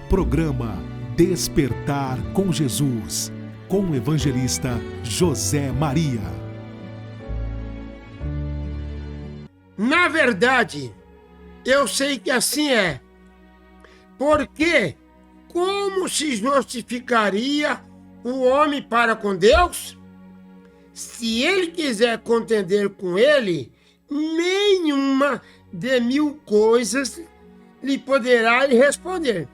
Programa Despertar com Jesus, com o evangelista José Maria. Na verdade, eu sei que assim é. Porque como se justificaria o homem para com Deus? Se ele quiser contender com ele, nenhuma de 1000 coisas lhe poderá responder.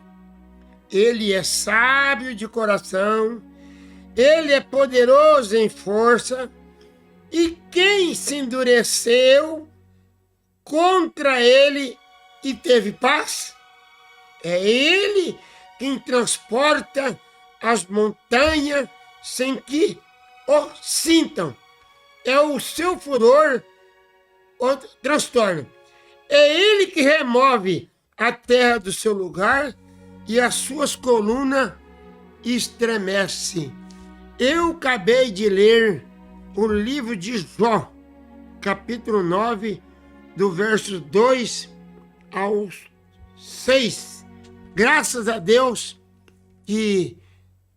Ele é sábio de coração, ele é poderoso em força, e quem se endureceu contra ele e teve paz? É ele quem transporta as montanhas sem que o sintam. É o seu furor o transtorno. É ele que remove a terra do seu lugar e as suas colunas estremecem. Eu acabei de ler o livro de Jó, capítulo 9, do verso 2 ao 6. Graças a Deus que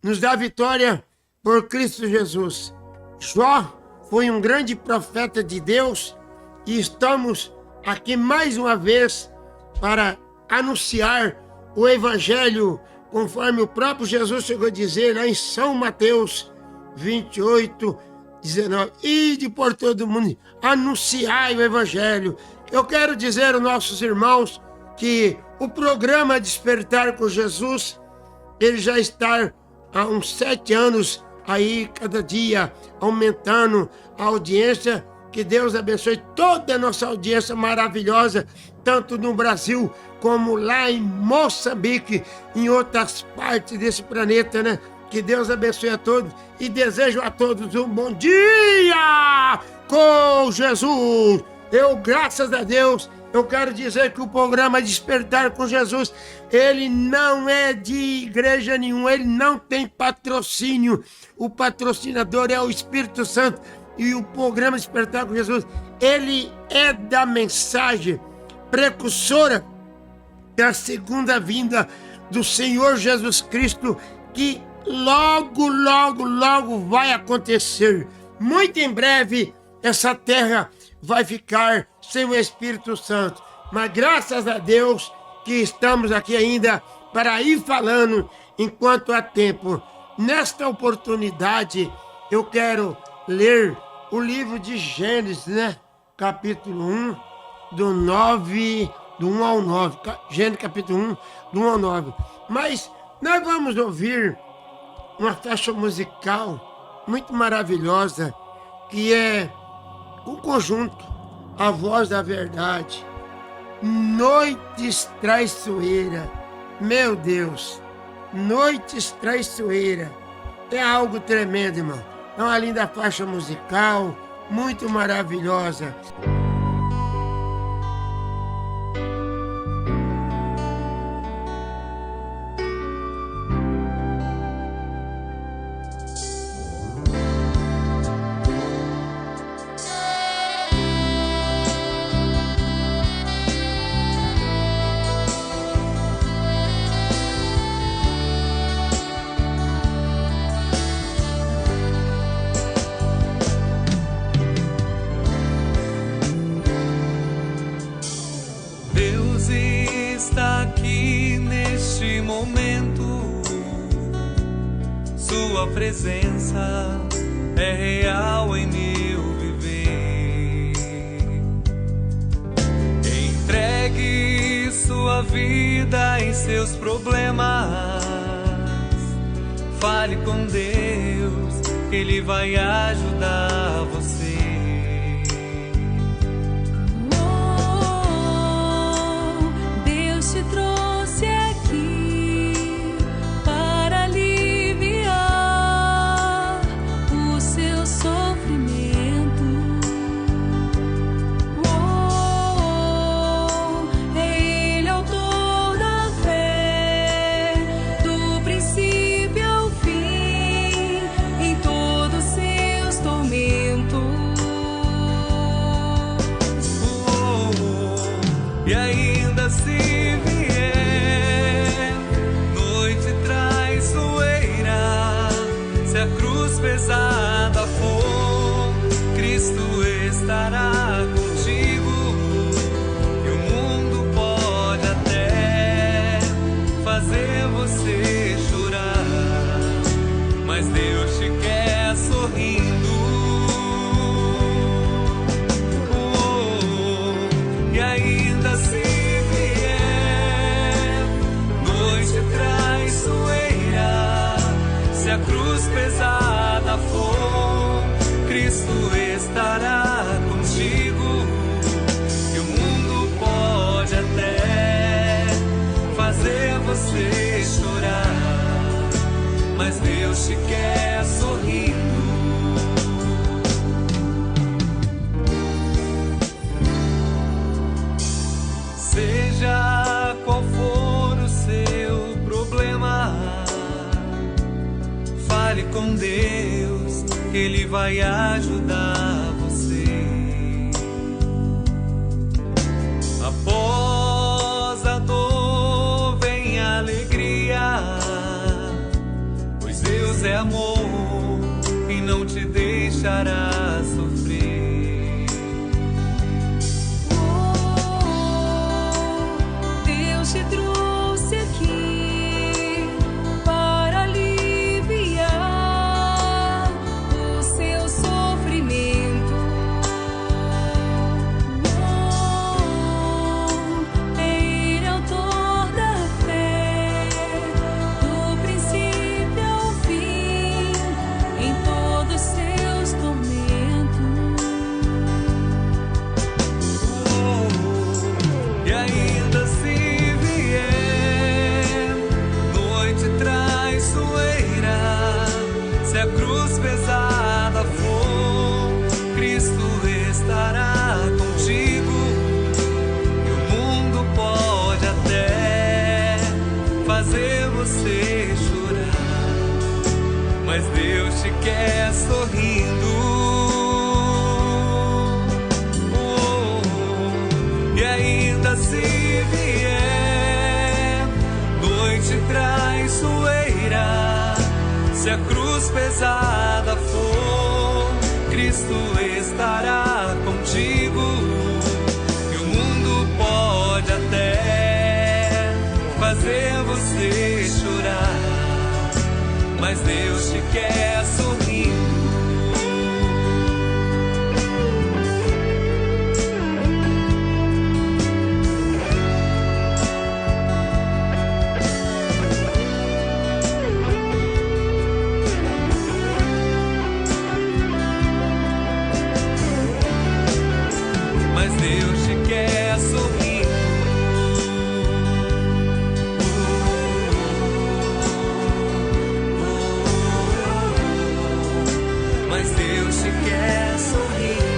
nos dá vitória por Cristo Jesus. Jó foi um grande profeta de Deus e estamos aqui mais uma vez para anunciar o Evangelho, conforme o próprio Jesus chegou a dizer lá em São Mateus 28, 19. Ide por todo mundo, anunciai o Evangelho. Eu quero dizer aos nossos irmãos que o programa Despertar com Jesus, ele já está há uns 7 anos aí, cada dia, aumentando a audiência. Que Deus abençoe toda a nossa audiência maravilhosa, tanto no Brasil como lá em Moçambique, em outras partes desse planeta, né? Que Deus abençoe a todos e desejo a todos um bom dia com Jesus. Eu, graças a Deus, eu quero dizer que o programa Despertar com Jesus, ele não é de igreja nenhuma, ele não tem patrocínio. O patrocinador é o Espírito Santo. E o programa Despertar com Jesus, ele é da mensagem precursora da segunda vinda do Senhor Jesus Cristo, que logo vai acontecer. Muito em breve, essa terra vai ficar sem o Espírito Santo. Mas graças a Deus que estamos aqui ainda para ir falando enquanto há tempo. Nesta oportunidade, eu quero ler o livro de Gênesis, né? Capítulo 1, do 1 ao 9. Gênesis capítulo 1, do 1 ao 9. Mas nós vamos ouvir uma faixa musical muito maravilhosa, que é o conjunto A Voz da Verdade. Noites traiçoeira. Meu Deus, noites traiçoeira. É algo tremendo, irmão. É uma linda faixa musical, muito maravilhosa. Sua presença é real em meu viver. Entregue sua vida em seus problemas. Fale com Deus, Ele vai ajudar você. Deus te trouxe aqui para aliviar o seu sofrimento. É Ele autor da fé, do princípio ao fim, em todos seus tormentos. E ainda se vier cruz pesada for, Cristo estará contigo. E o mundo pode até fazer você chorar, mas Deus te quer sorrindo. Seja qual for o seu problema, fale com Deus, Ele vai ajudar você. Após a dor vem a alegria, pois Deus é amor e não te deixará sofrer. Deus te trouxe aqui para aliviar o seu sofrimento. Ele é autor da fé, do princípio ao fim, em todos os seus tormentos. E ainda se vier noite traiçoeira, se a cruz pesada for, Cristo estará contigo. E o mundo pode até fazer você chorar, mas Deus te quer sorrindo. E ainda se vier noite traiçoeira, se a cruz pesada for, Cristo estará contigo. E o mundo pode até fazer você chorar, mas Deus te quer sorrindo. Mas Deus te quer sorrindo. Mas Deus te quer sorrindo.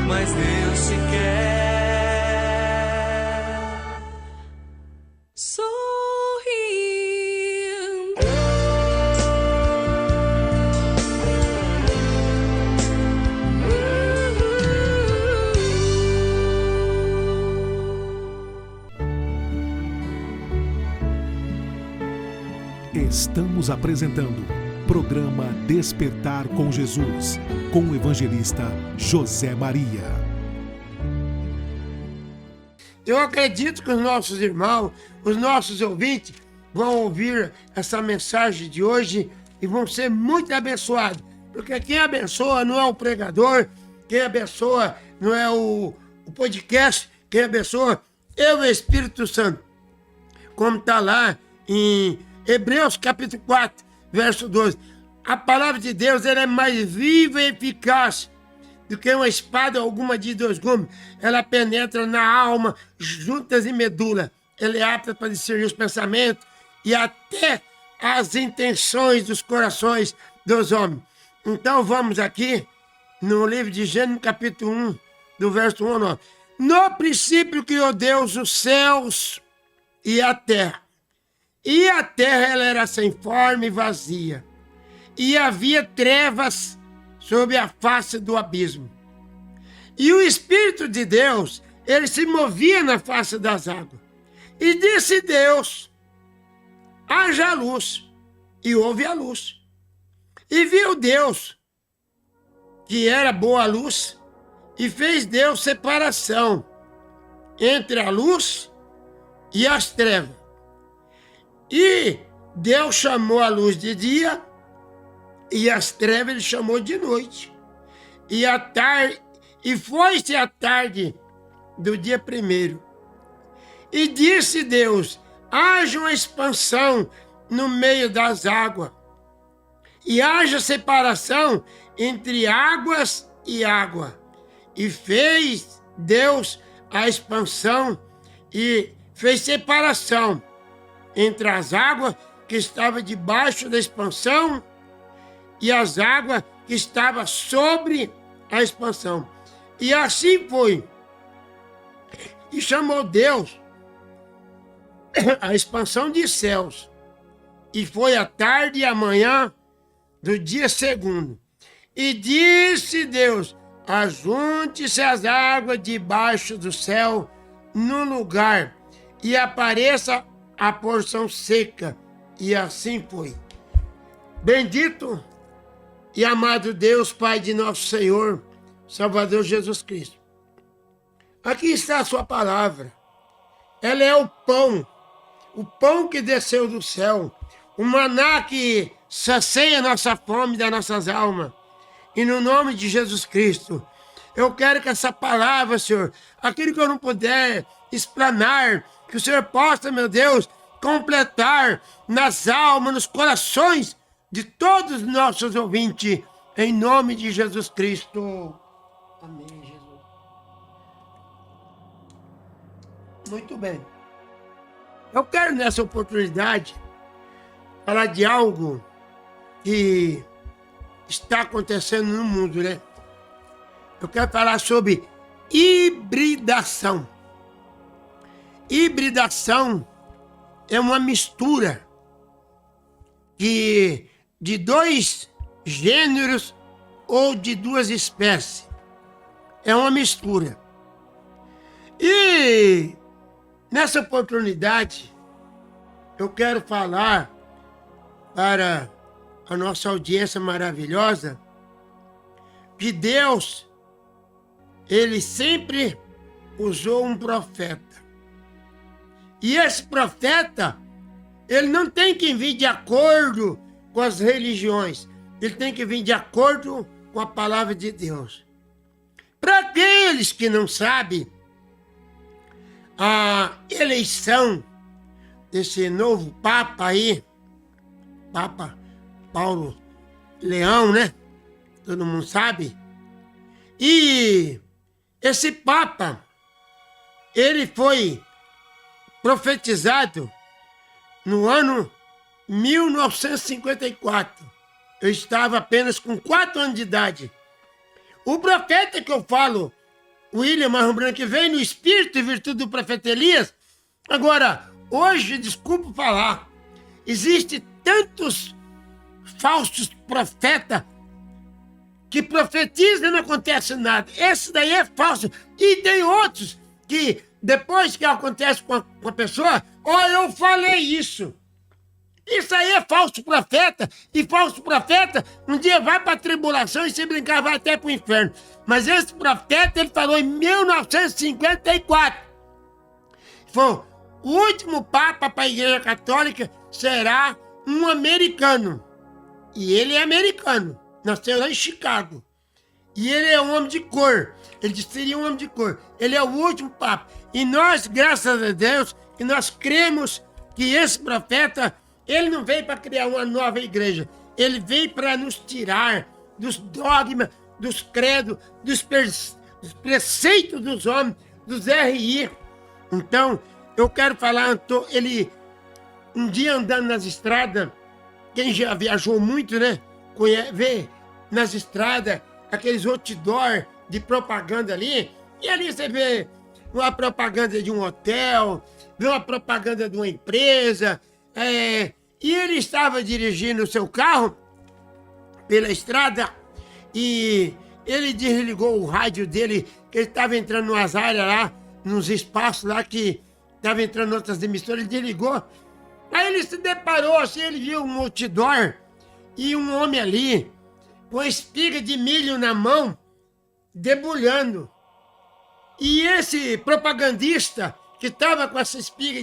Mas Deus te quer Sorrindo. Estamos apresentando programa Despertar com Jesus, com o evangelista José Maria. Eu acredito que os nossos irmãos, os nossos ouvintes, vão ouvir essa mensagem de hoje e vão ser muito abençoados. Porque quem abençoa não é o pregador, quem abençoa não é o podcast, quem abençoa é o Espírito Santo. Como está lá em Hebreus capítulo 4, verso 12. A palavra de Deus ela é mais viva e eficaz do que uma espada alguma de dois gumes. Ela penetra na alma, juntas e medula. Ela é apta para discernir os pensamentos e até as intenções dos corações dos homens. Então vamos aqui no livro de Gênesis capítulo 1, do verso 1 ao 9. No princípio criou Deus os céus e a terra. E a terra ela era sem forma e vazia. E havia trevas sobre a face do abismo. E o Espírito de Deus, ele se movia na face das águas. E disse Deus, haja luz. E houve a luz. E viu Deus que era boa a luz. E fez Deus separação entre a luz e as trevas. E Deus chamou a luz de dia e as trevas ele chamou de noite. E foi-se a tarde do dia 1º. E disse Deus, haja uma expansão no meio das águas, e haja separação entre águas e água. E fez Deus a expansão e fez separação entre as águas que estavam debaixo da expansão e as águas que estavam sobre a expansão. E assim foi. E chamou Deus a expansão de céus. E foi a tarde e a manhã do dia 2º. E disse Deus, ajunte-se as águas debaixo do céu no lugar, e apareça a porção seca. E assim foi. Bendito e amado Deus, Pai de nosso Senhor, Salvador Jesus Cristo. Aqui está a sua palavra. Ela é o pão que desceu do céu, o maná que sacia a nossa fome das nossas almas. E no nome de Jesus Cristo, eu quero que essa palavra, Senhor, aquilo que eu não puder explanar, que o Senhor possa, meu Deus, completar nas almas, nos corações de todos os nossos ouvintes, em nome de Jesus Cristo. Amém, Jesus. Muito bem. Eu quero, nessa oportunidade, falar de algo que está acontecendo no mundo, né? Eu quero falar sobre hibridação. Hibridação é uma mistura de dois gêneros ou de duas espécies. É uma mistura. E nessa oportunidade, eu quero falar para a nossa audiência maravilhosa que Deus, Ele sempre usou um profeta. E esse profeta, ele não tem que vir de acordo com as religiões, ele tem que vir de acordo com a palavra de Deus. Para aqueles que não sabem, a eleição desse novo Papa aí, Papa Paulo Leão, né? Todo mundo sabe. E esse Papa, ele foi profetizado no ano 1954. Eu estava apenas com 4 anos de idade. O profeta que eu falo, William Marrom Branco, que veio no espírito e virtude do profeta Elias. Agora, hoje, desculpa falar, existe tantos falsos profetas que profetizam e não acontece nada. Esse daí é falso. E tem outros que, depois que acontece com a pessoa, eu falei isso. Isso aí é falso profeta. E falso profeta, um dia vai para a tribulação e se brincar vai até para o inferno. Mas esse profeta, ele falou em 1954. Foi o último papa para a Igreja Católica será um americano. E ele é americano. Nasceu lá em Chicago. E ele é um homem de cor. Ele seria um homem de cor. Ele é o último papa. E nós, graças a Deus, que nós cremos que esse profeta, ele não veio para criar uma nova igreja. Ele veio para nos tirar dos dogmas, dos credos, dos preceitos dos homens, dos RI. Então, eu quero falar, ele um dia andando nas estradas, quem já viajou muito, né? Vê nas estradas aqueles outdoor de propaganda ali, e ali você vê uma propaganda de um hotel, vê uma propaganda de uma empresa, e ele estava dirigindo o seu carro pela estrada e ele desligou o rádio dele, que ele estava entrando numas áreas lá, nos espaços lá que estava entrando outras emissoras, ele desligou. Aí ele se deparou assim, ele viu um outdoor e um homem ali com espiga de milho na mão, debulhando. E esse propagandista que estava com essa espiga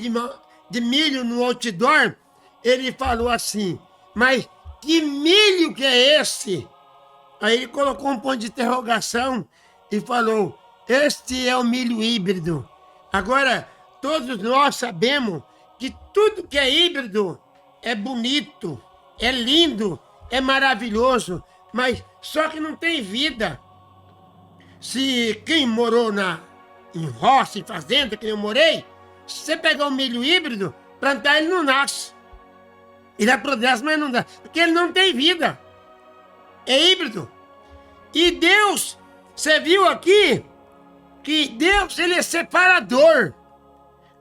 de milho no outdoor, ele falou assim, mas que milho que é esse? Aí ele colocou um ponto de interrogação e falou, Este é o milho híbrido. Agora, todos nós sabemos que tudo que é híbrido é bonito, é lindo, é maravilhoso, mas só que não tem vida. Se quem morou em roça, em fazenda, que eu morei, se você pegar um milho híbrido, plantar ele não nasce. Ele apodrece, mas não dá, porque ele não tem vida. É híbrido. E Deus, você viu aqui, que Deus, ele é separador.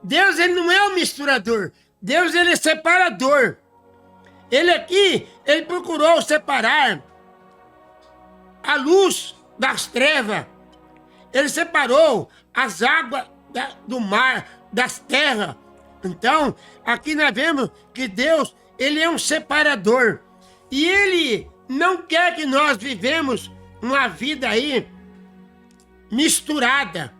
Deus, ele não é um misturador. Deus, ele é separador. Ele aqui, ele procurou separar a luz das trevas. Ele separou as águas do mar, das terras. Então, aqui nós vemos que Deus, ele é um separador. E ele não quer que nós vivemos uma vida aí misturada.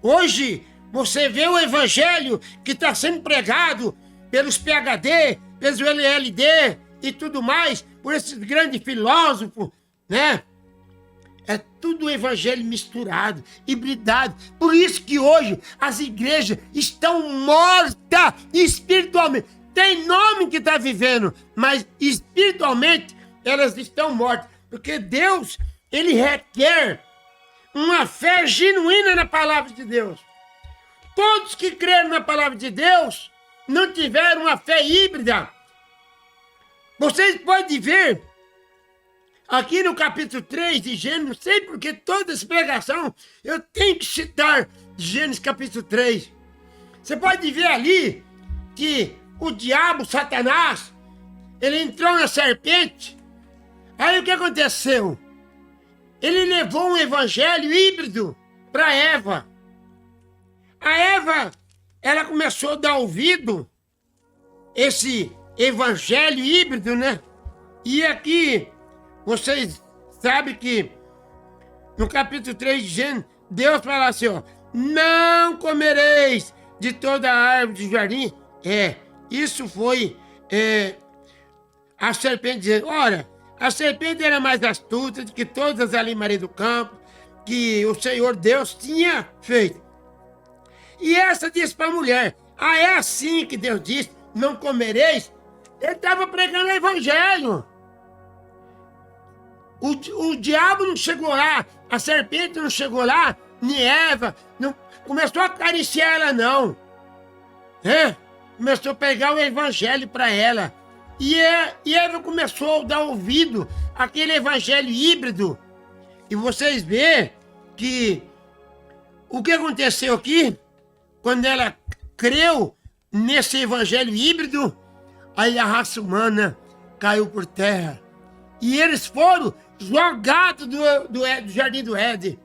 Hoje, você vê o evangelho que está sendo pregado pelos PhD, pelos LLD e tudo mais, por esses grandes filósofos, né? É tudo evangelho misturado, hibridado. Por isso que hoje as igrejas estão mortas espiritualmente. Tem nome que está vivendo, mas espiritualmente elas estão mortas. Porque Deus, ele requer uma fé genuína na palavra de Deus. Todos que creram na palavra de Deus não tiveram uma fé híbrida. Vocês podem ver aqui no capítulo 3 de Gênesis, não sei porque toda essa pregação eu tenho que citar Gênesis capítulo 3. Você pode ver ali que o diabo, Satanás, ele entrou na serpente. Aí o que aconteceu? Ele levou um evangelho híbrido para Eva. A Eva, ela começou a dar ouvido esse evangelho híbrido, né? E aqui, vocês sabem que no capítulo 3 de Gênesis, Deus fala assim, ó, não comereis de toda a árvore do jardim. Isso foi a serpente dizendo, ora, a serpente era mais astuta do que todas as animais do campo que o Senhor Deus tinha feito. E essa disse para a mulher, é assim que Deus disse, não comereis. Ele estava pregando o evangelho. O diabo não chegou lá, a serpente não chegou lá, nem Eva, não começou a acariciar ela não. Começou a pegar o evangelho para ela. E Eva começou a dar ouvido àquele evangelho híbrido. E vocês veem que o que aconteceu aqui, quando ela creu nesse evangelho híbrido, aí a raça humana caiu por terra. E eles foram jogados do Jardim do Éden.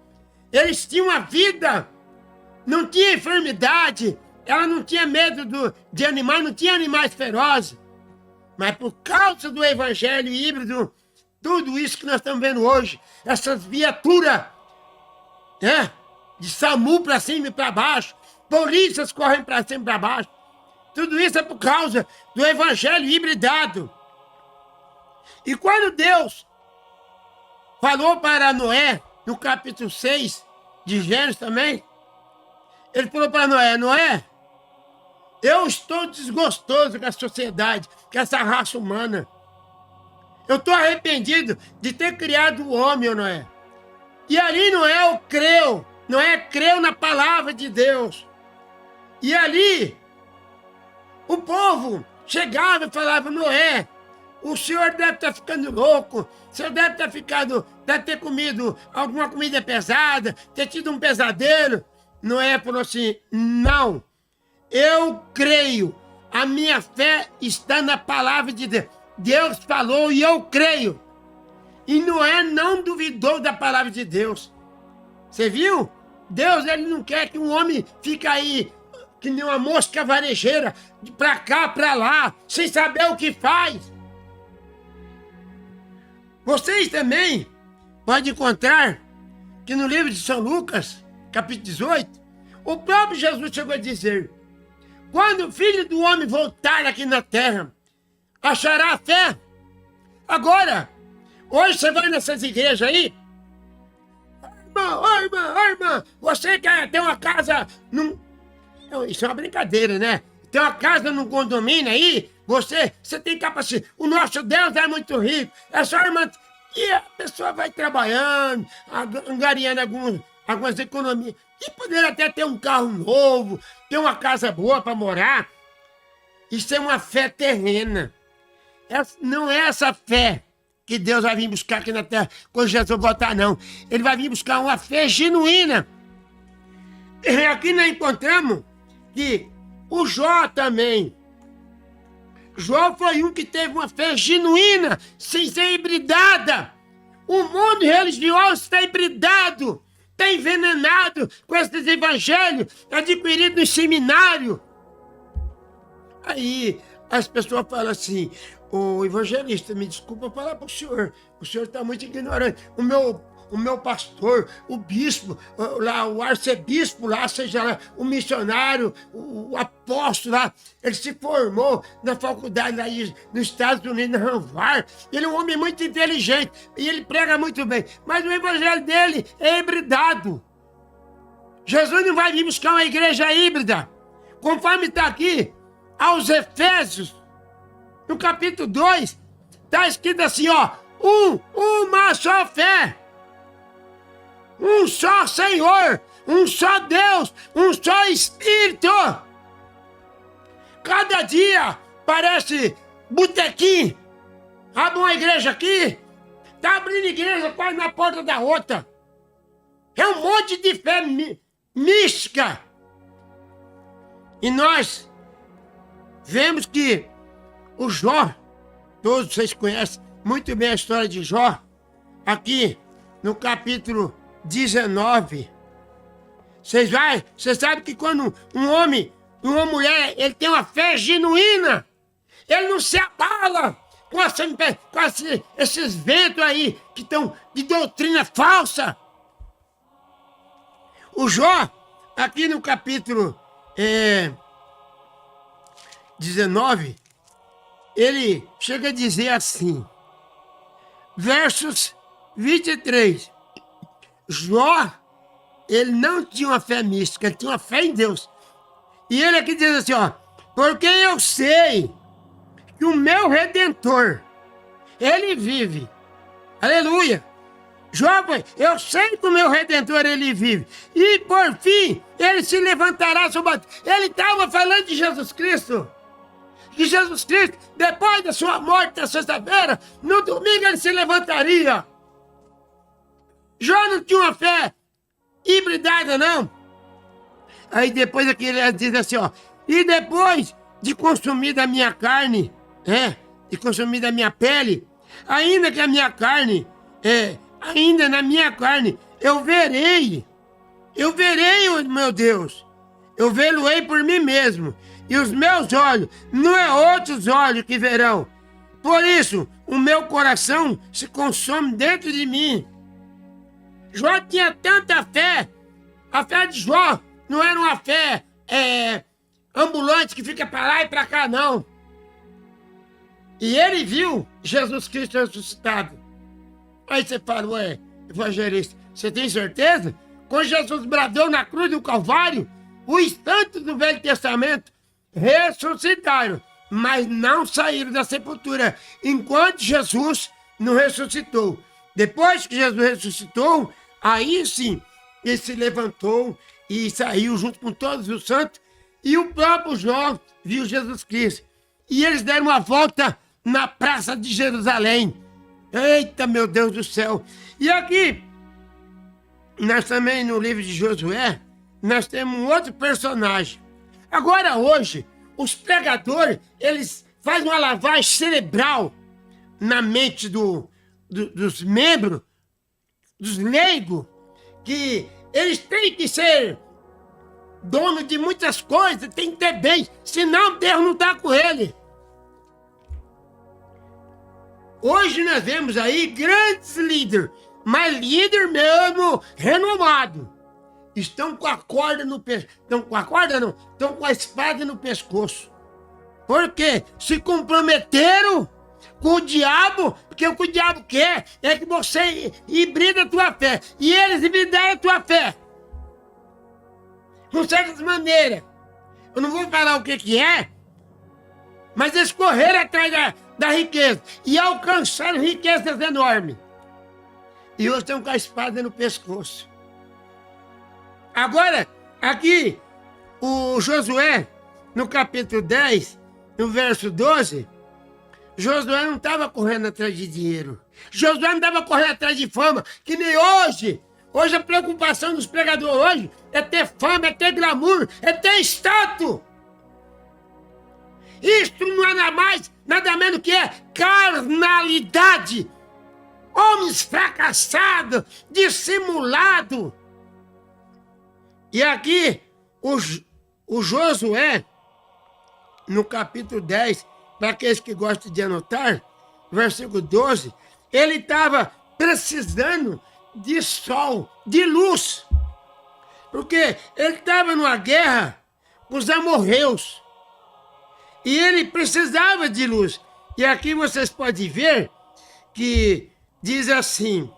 Eles tinham a vida, não tinha enfermidade, ela não tinha medo de animais, não tinha animais ferozes. Mas por causa do evangelho híbrido, tudo isso que nós estamos vendo hoje, essas viaturas, de SAMU para cima e para baixo, polícias correm para cima e para baixo, tudo isso é por causa do evangelho hibridado. E quando Deus falou para Noé, no capítulo 6 de Gênesis também, ele falou para Noé, eu estou desgostoso com a sociedade, com essa raça humana. Eu estou arrependido de ter criado o homem, Noé. E ali Noé creu na palavra de Deus. E ali, o povo chegava e falava, Noé, o senhor deve estar ficando louco, o senhor deve ter comido alguma comida pesada, ter tido um pesadelo. Noé falou assim, não, eu creio, a minha fé está na palavra de Deus. Deus falou e eu creio. E Noé não duvidou da palavra de Deus. Você viu? Deus, ele não quer que um homem fique aí, que nem uma mosca varejeira, pra cá, pra lá, sem saber o que faz. Vocês também podem encontrar que no livro de São Lucas, capítulo 18, o próprio Jesus chegou a dizer, quando o Filho do Homem voltar aqui na terra, achará a fé? Agora, hoje você vai nessas igrejas aí, Ô irmã, você quer ter uma casa num... Não, isso é uma brincadeira, né? Tem uma casa num condomínio aí, você tem capacidade. O nosso Deus é muito rico. É só irmã... E a pessoa vai trabalhando, angariando algumas economias. E poder até ter um carro novo, ter uma casa boa para morar. Isso é uma fé terrena. Não é essa fé que Deus vai vir buscar aqui na terra quando Jesus voltar, não. Ele vai vir buscar uma fé genuína. E aqui nós encontramos que o Jó também. Jó foi um que teve uma fé genuína, sem ser hibridada. O mundo religioso está hibridado, está envenenado com esses evangelhos adquiridos no seminário. Aí as pessoas falam assim, ô evangelista, me desculpa falar para o senhor está muito ignorante. O meu pastor, o bispo, lá, o arcebispo lá, seja lá, o missionário, o apóstolo lá, ele se formou na faculdade lá nos Estados Unidos, na Harvard. Ele é um homem muito inteligente e ele prega muito bem, mas o evangelho dele é hibridado. Jesus não vai vir buscar uma igreja híbrida, conforme está aqui, aos Efésios, no capítulo 2, está escrito assim, ó, uma só fé. Um só Senhor, um só Deus, um só Espírito. Cada dia parece botequim. Abre uma igreja aqui, tá abrindo igreja quase na porta da outra. É um monte de fé mística. E nós vemos que o Jó, todos vocês conhecem muito bem a história de Jó, aqui no capítulo 19. Você sabe que quando um homem e uma mulher, ele tem uma fé genuína, ele não se abala com esses ventos aí que estão de doutrina falsa. O Jó, aqui no capítulo 19, ele chega a dizer assim, versos 23. Jó, ele não tinha uma fé mística, ele tinha uma fé em Deus. E ele aqui diz assim, ó, porque eu sei que o meu Redentor, ele vive. Aleluia. Jó, eu sei que o meu Redentor, ele vive. E por fim, ele se levantará sobre a... Ele estava falando de Jesus Cristo. Que Jesus Cristo, depois da sua morte na sexta-feira, no domingo ele se levantaria. Jó não tinha uma fé hibridada, não. Aí depois aqui ele diz assim, ó. E depois de consumir da minha carne, de consumir da minha pele, ainda que a minha carne, ainda na minha carne, eu verei o meu Deus. Eu vê-lo-ei por mim mesmo. E os meus olhos, não é outros olhos que verão. Por isso, o meu coração se consome dentro de mim. Jó tinha tanta fé. A fé de Jó não era uma fé ambulante que fica para lá e para cá, não. E ele viu Jesus Cristo ressuscitado. Aí você fala, ué, evangelista, você tem certeza? Quando Jesus bradou na cruz do Calvário, os santos do Velho Testamento ressuscitaram, mas não saíram da sepultura, enquanto Jesus não ressuscitou. Depois que Jesus ressuscitou, aí sim, ele se levantou e saiu junto com todos os santos, e o próprio Jó viu Jesus Cristo. E eles deram uma volta na praça de Jerusalém. Eita, meu Deus do céu! E aqui, nós também no livro de Josué, nós temos um outro personagem. Agora hoje, os pregadores, eles fazem uma lavagem cerebral na mente dos membros, dos leigos, que eles têm que ser dono de muitas coisas, tem que ter bens, senão Deus não está com ele. Hoje nós vemos aí grandes líderes, mas líder mesmo renomado. Estão com a corda no pescoço. Estão com a corda não, estão com a espada no pescoço. Porque se comprometeram com o diabo, porque o que o diabo quer é que você hibrida a tua fé. E eles hibridam a tua fé. Com certas maneiras. Eu não vou falar o que é, mas eles correram atrás da riqueza e alcançaram riquezas enormes. E hoje estão com a espada no pescoço. Agora, aqui, o Josué, no capítulo 10, no verso 12, Josué não estava correndo atrás de dinheiro. Josué não estava correndo atrás de fama, que nem hoje. Hoje a preocupação dos pregadores hoje é ter fama, é ter glamour, é ter status. Isto não é nada mais, nada menos que é carnalidade. Homens fracassados, dissimulados. E aqui, o Josué, no capítulo 10, para aqueles que gostam de anotar, versículo 12, ele estava precisando de sol, de luz. Porque ele estava numa guerra com os amorreus. E ele precisava de luz. E aqui vocês podem ver que diz assim: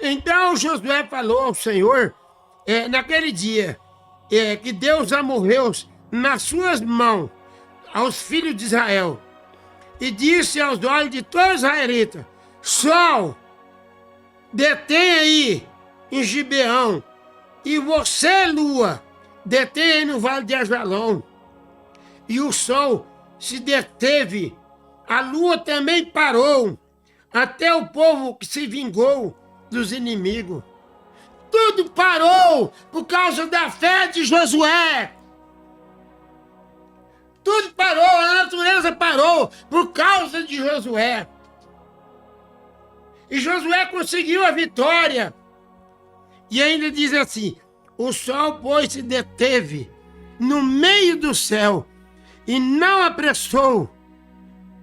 então Josué falou ao Senhor, naquele dia, que Deus amorreus nas suas mãos aos filhos de Israel. E disse aos olhos de todos os israelitas: sol, detém aí em Gibeão, e você, lua, detém aí no vale de Ajalon. E o sol se deteve, a lua também parou, até o povo que se vingou dos inimigos. Tudo parou por causa da fé de Josué. Tudo parou, a natureza parou por causa de Josué. E Josué conseguiu a vitória. E ainda diz assim: o sol, pois, se deteve no meio do céu e não apressou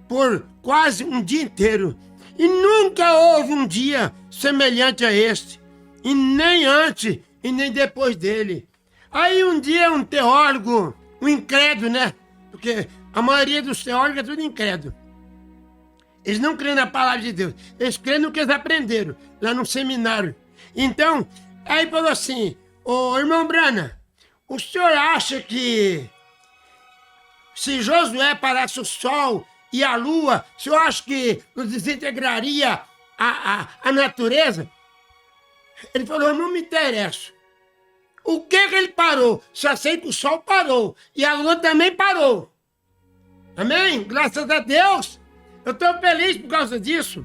por quase um dia inteiro. E nunca houve um dia semelhante a este, e nem antes e nem depois dele. Aí um dia um teólogo, um incrédulo, né? Porque a maioria dos teólogos é tudo incrédulo. Eles não creem na palavra de Deus. Eles creem no que eles aprenderam lá no seminário. Então, aí falou assim: ô irmão Brana, o senhor acha que se Josué parasse o sol e a lua, o senhor acha que nos desintegraria a natureza? Ele falou: não me interessa. O que ele parou? Só sei que o sol parou e a lua também parou. Amém? Graças a Deus. Eu estou feliz por causa disso.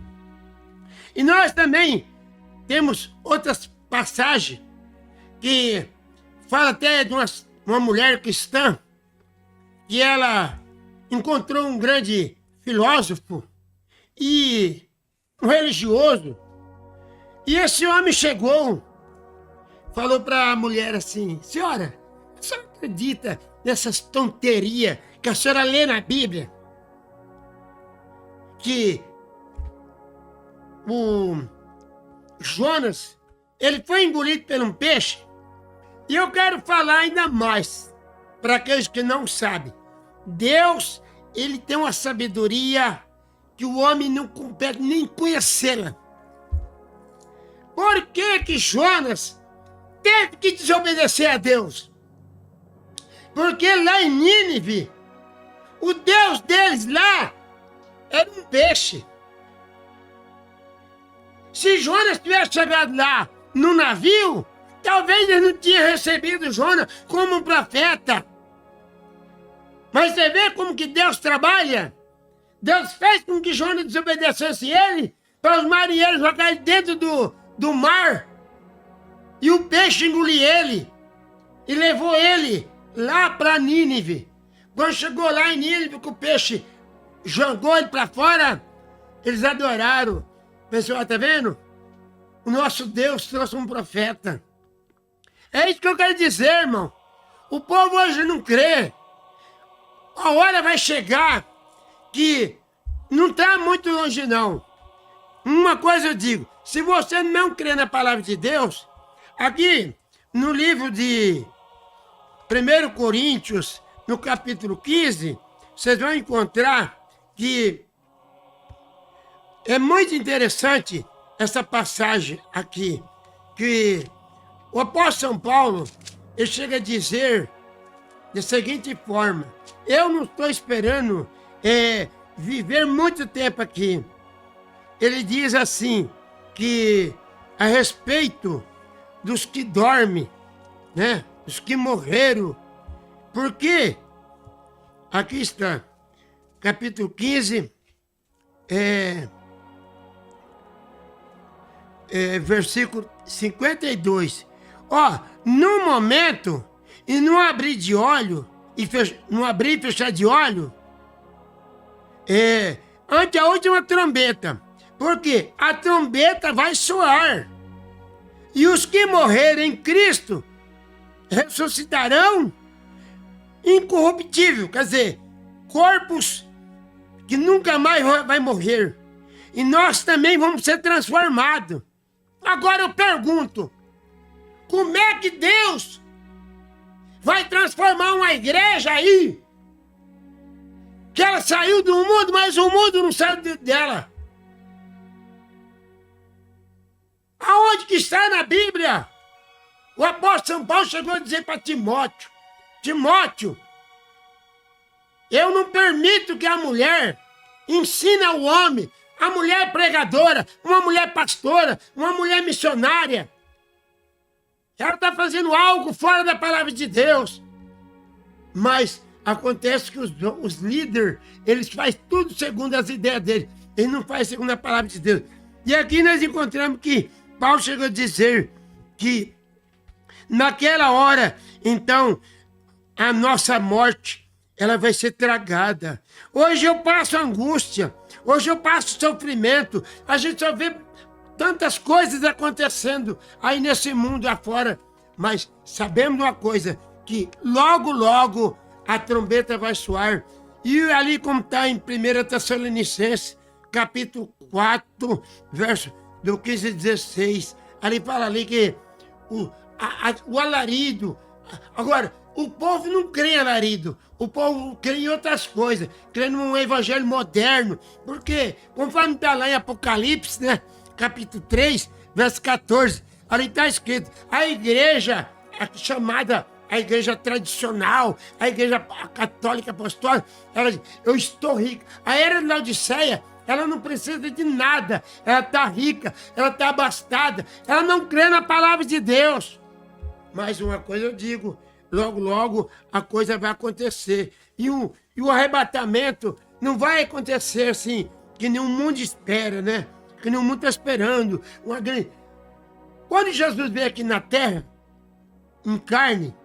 E nós também temos outras passagens que fala até de uma mulher cristã que ela encontrou um grande filósofo e um religioso. E esse homem chegou, falou para a mulher assim: senhora, a senhora acredita nessas tonterias que a senhora lê na Bíblia? Que o Jonas, ele foi engolido por um peixe. E eu quero falar ainda mais para aqueles que não sabem. Deus, ele tem uma sabedoria que o homem não consegue nem conhecê-la. Por que que Jonas teve que desobedecer a Deus? Porque lá em Nínive, o Deus deles lá era um peixe. Se Jonas tivesse chegado lá no navio, talvez ele não tinha recebido Jonas como um profeta. Mas você vê como que Deus trabalha? Deus fez com que Jonas desobedecesse ele, para os marinheiros jogarem dentro do mar. E o peixe engoliu ele e levou ele lá para Nínive. Quando chegou lá em Nínive, que o peixe jogou ele para fora, eles adoraram. Pessoal, tá vendo? O nosso Deus trouxe um profeta. É isso que eu quero dizer, irmão. O povo hoje não crê. A hora vai chegar que não está muito longe, não. Uma coisa eu digo: se você não crê na palavra de Deus, aqui no livro de 1 Coríntios, no capítulo 15, vocês vão encontrar que É muito interessante essa passagem aqui, que o apóstolo São Paulo, ele chega a dizer da seguinte forma: eu não estou esperando viver muito tempo aqui. Ele diz assim, que a respeito dos que dormem, né? Os que morreram. Porque, aqui está, capítulo 15, versículo 52. Ó, no momento, e não abrir de olho, não abrir e fechar de olho, ante a última trombeta. Porque a trombeta vai soar. E os que morrerem em Cristo ressuscitarão incorruptível, quer dizer, corpos que nunca mais vai morrer. E nós também vamos ser transformados. Agora eu pergunto, como é que Deus vai transformar uma igreja aí? Que ela saiu do mundo, mas o mundo não saiu dela. Aonde que está na Bíblia? O apóstolo São Paulo chegou a dizer para Timóteo: Timóteo, eu não permito que a mulher ensine ao homem, a mulher pregadora, uma mulher pastora, uma mulher missionária. Ela está fazendo algo fora da palavra de Deus. Mas acontece que os líderes, eles fazem tudo segundo as ideias deles. Eles não fazem segundo a palavra de Deus. E aqui nós encontramos que Paulo chegou a dizer que naquela hora, então, a nossa morte, ela vai ser tragada. Hoje eu passo angústia, hoje eu passo sofrimento, a gente só vê tantas coisas acontecendo aí nesse mundo afora, mas sabemos uma coisa, que logo, logo a trombeta vai soar. E ali como está em 1 Tessalonicenses, capítulo 4, verso do 15 e 16, ali fala ali que o alarido. Agora, o povo não crê em alarido, o povo crê em outras coisas, crê num evangelho moderno, porque conforme está lá em Apocalipse, né, capítulo 3, verso 14, ali está escrito, a igreja chamada a igreja tradicional, a igreja católica apostólica, ela diz, eu estou rica. A era de Laodiceia, ela não precisa de nada, ela está rica, ela está abastada, ela não crê na palavra de Deus. Mas uma coisa eu digo, logo, logo a coisa vai acontecer. E o arrebatamento não vai acontecer assim, que nem o mundo espera, né? Que nem o mundo está esperando. Quando Jesus veio aqui na terra, em carne,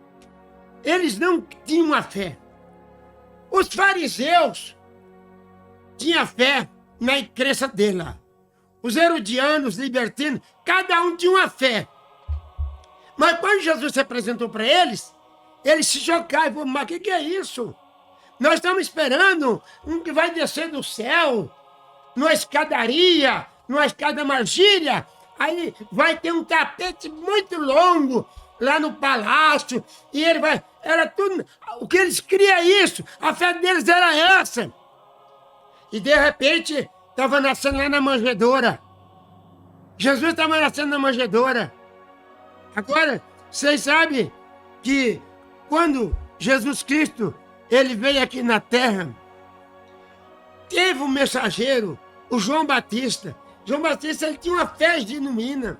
eles não tinham a fé. Os fariseus tinham fé na crença dele lá. Os herodianos, libertinos, cada um tinha uma fé. Mas quando Jesus se apresentou para eles, eles se chocaram e falaram, mas o que é isso? Nós estamos esperando um que vai descer do céu, numa escadaria, numa escada margilha, aí vai ter um tapete muito longo lá no palácio, e ele vai... Era tudo... O que eles criam isso, a fé deles era essa. E de repente, estava nascendo lá na manjedoura. Jesus estava nascendo na manjedoura. Agora, vocês sabem que quando Jesus Cristo, ele veio aqui na terra, teve um mensageiro, o João Batista. João Batista, ele tinha uma fé genuína.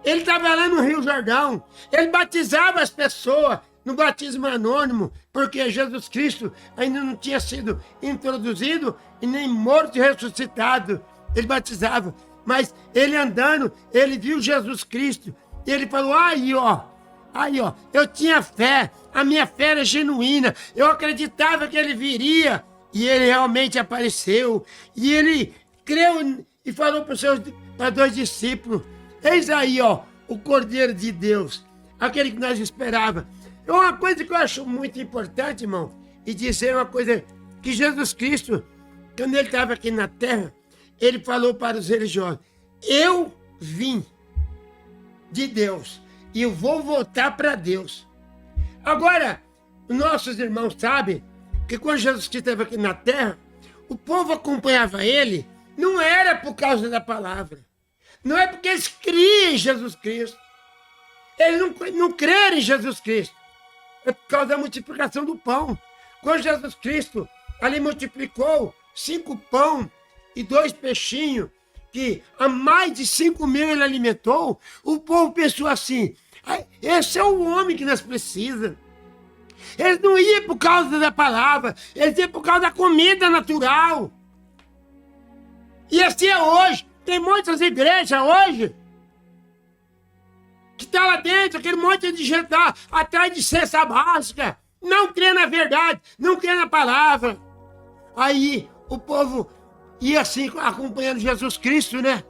Ele estava lá no Rio Jordão, ele batizava as pessoas no batismo anônimo, porque Jesus Cristo ainda não tinha sido introduzido e nem morto e ressuscitado. Ele batizava, mas ele andando, ele viu Jesus Cristo, e ele falou, aí ó, eu tinha fé, a minha fé era genuína, eu acreditava que ele viria, e ele realmente apareceu, e ele creu e falou para 2 discípulos, eis aí, ó, o Cordeiro de Deus, aquele que nós esperávamos. É uma coisa que eu acho muito importante, irmão, e dizer uma coisa, que Jesus Cristo, quando ele estava aqui na terra, ele falou para os religiosos, eu vim de Deus e eu vou voltar para Deus. Agora, nossos irmãos sabem que quando Jesus Cristo estava aqui na terra, o povo acompanhava ele não era por causa da palavra. Não é porque eles criam em Jesus Cristo. Eles não creram em Jesus Cristo. É por causa da multiplicação do pão. Quando Jesus Cristo ali multiplicou 5 pão e 2 peixinhos, que a mais de 5.000 ele alimentou, o povo pensou assim, esse é o homem que nós precisamos. Eles não iam por causa da palavra, eles iam por causa da comida natural. E assim é hoje. Tem muitas igrejas hoje que está lá dentro, aquele monte de gente lá atrás de cesta básica, não crê na verdade, não crê na palavra. Aí o povo ia assim acompanhando Jesus Cristo, né?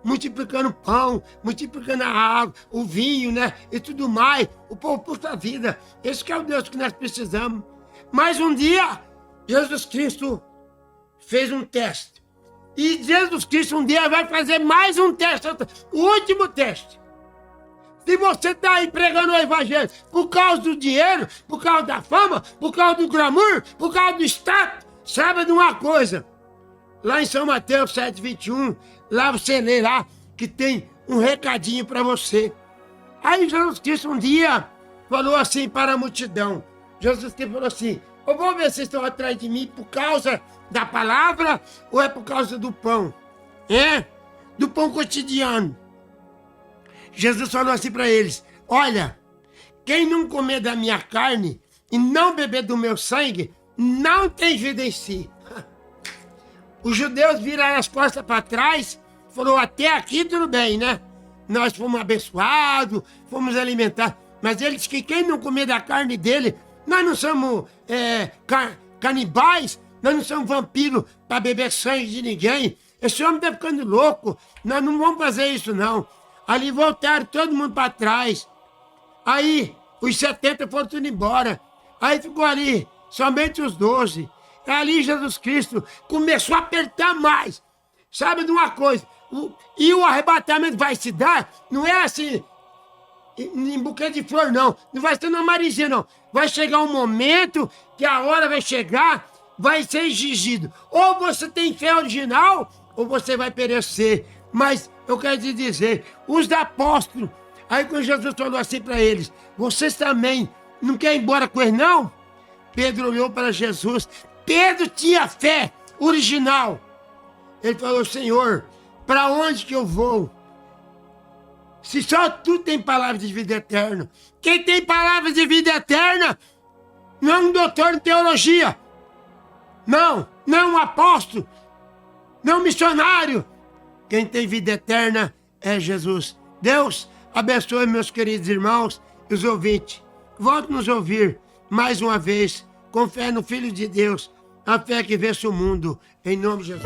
Multiplicando o pão, multiplicando a água, o vinho, né? E tudo mais. O povo, puxa vida, esse que é o Deus que nós precisamos. Mas um dia, Jesus Cristo fez um teste. E Jesus Cristo um dia vai fazer mais um teste, o último teste. Se você está aí pregando o evangelho por causa do dinheiro, por causa da fama, por causa do glamour, por causa do status, saiba de uma coisa. Lá em São Mateus 7:21, lá você lê lá que tem um recadinho para você. Aí Jesus Cristo um dia falou assim para a multidão. Jesus Cristo falou assim, eu vou ver se vocês estão atrás de mim por causa da palavra ou é por causa do pão? Do pão cotidiano. Jesus falou assim para eles, olha, quem não comer da minha carne e não beber do meu sangue, não tem vida em si. Os judeus viraram as costas para trás, falou, até aqui tudo bem, né? Nós fomos abençoados, fomos alimentados. Mas ele disse que quem não comer da carne dele, nós não somos canibais, nós não somos vampiros para beber sangue de ninguém. Esse homem está ficando louco, nós não vamos fazer isso não. Ali voltaram todo mundo para trás. Aí os 70 foram tudo embora. Aí ficou ali somente os 12. Ali Jesus Cristo começou a apertar mais. Sabe de uma coisa? E o arrebatamento vai se dar, não é assim, em buquê de flor não. Não vai ser na marizinha não. Vai chegar um momento que a hora vai chegar, vai ser exigido. Ou você tem fé original, ou você vai perecer. Mas eu quero te dizer, os apóstolos, aí quando Jesus falou assim para eles, vocês também não querem ir embora com eles não? Pedro olhou para Jesus. Pedro tinha fé original. Ele falou, Senhor, para onde que eu vou? Se só tu tem palavras de vida eterna. Quem tem palavras de vida eterna não é um doutor em teologia. Não é um apóstolo. Não é um missionário. Quem tem vida eterna é Jesus. Deus abençoe meus queridos irmãos e os ouvintes. Volte nos ouvir mais uma vez, com fé no Filho de Deus, a fé que vence o mundo, em nome de Jesus.